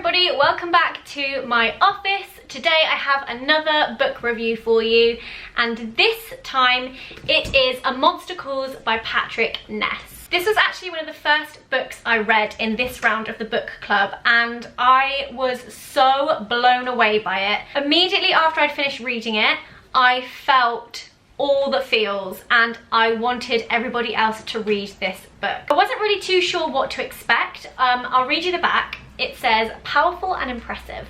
everybody, welcome back to my office. Today I have another book review for you, and this time it is A Monster Calls by Patrick Ness. This was actually one of the first books I read in this round of the book club, and I was so blown away by it. Immediately after I'd finished reading it, I felt all the feels and I wanted everybody else to read this book. I wasn't really too sure what to expect. I'll read you the back. It says, powerful and impressive.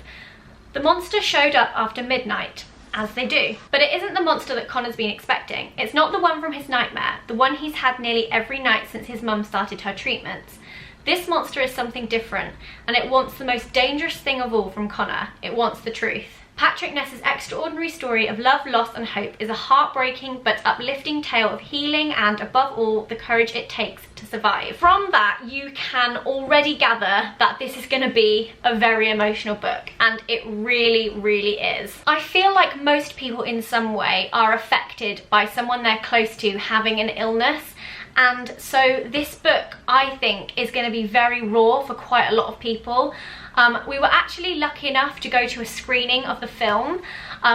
The monster showed up after midnight, as they do. But it isn't the monster that Conor's been expecting. It's not the one from his nightmare, the one he's had nearly every night since his mum started her treatments. This monster is something different, and it wants the most dangerous thing of all from Conor. It wants the truth. Patrick Ness's extraordinary story of love, loss and hope is a heartbreaking but uplifting tale of healing and, above all, the courage it takes to survive. From that, you can already gather that this is going to be a very emotional book, and it really, really is. I feel like most people in some way are affected by someone they're close to having an illness. And so this book, I think, is going to be very raw for quite a lot of people. We were actually lucky enough to go to a screening of the film,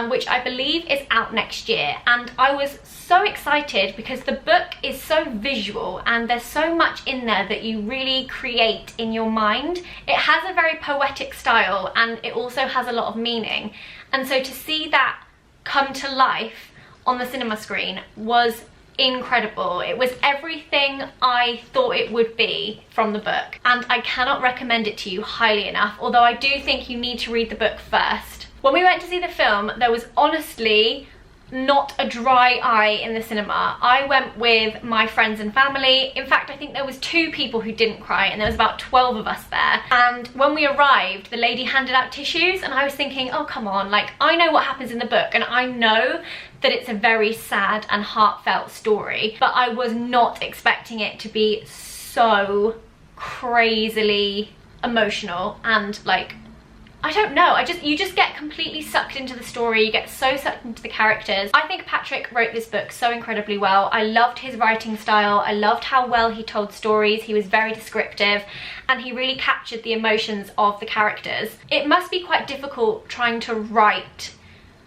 which I believe is out next year. And I was so excited because the book is so visual and there's so much in there that you really create in your mind. It has a very poetic style and it also has a lot of meaning. And so to see that come to life on the cinema screen was incredible. It was everything I thought it would be from the book, and I cannot recommend it to you highly enough, although I do think you need to read the book first. When we went to see the film, there was honestly not a dry eye in the cinema. I went with my friends and family. In fact, I think there was 2 people who didn't cry, and there was about 12 of us there. And when we arrived, the lady handed out tissues, and I was thinking, oh come on, like, I know what happens in the book and I know that it's a very sad and heartfelt story, but I was not expecting it to be so crazily emotional and, like, I don't know, you just get completely sucked into the story, you get so sucked into the characters. I think Patrick wrote this book so incredibly well. I loved his writing style, I loved how well he told stories, he was very descriptive, and he really captured the emotions of the characters. It must be quite difficult trying to write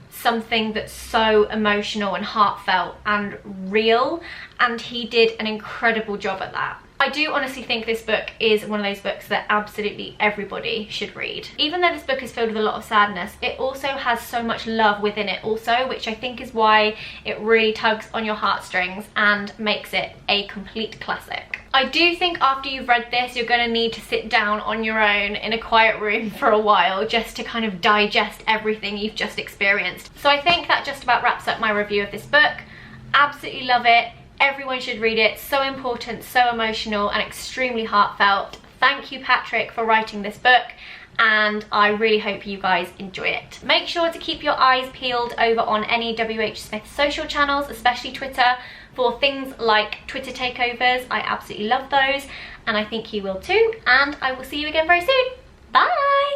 something that's so emotional and heartfelt and real, and he did an incredible job at that. I do honestly think this book is one of those books that absolutely everybody should read. Even though this book is filled with a lot of sadness, it also has so much love within it also, which I think is why it really tugs on your heartstrings and makes it a complete classic. I do think after you've read this, you're going to need to sit down on your own in a quiet room for a while just to kind of digest everything you've just experienced. So I think that just about wraps up my review of this book. Absolutely love it. Everyone should read it. So important, so emotional and extremely heartfelt. Thank you, Patrick, for writing this book, and I really hope you guys enjoy it. Make sure to keep your eyes peeled over on any WHSmith social channels, especially Twitter, for things like Twitter takeovers. I absolutely love those, and I think you will too, and I will see you again very soon. Bye!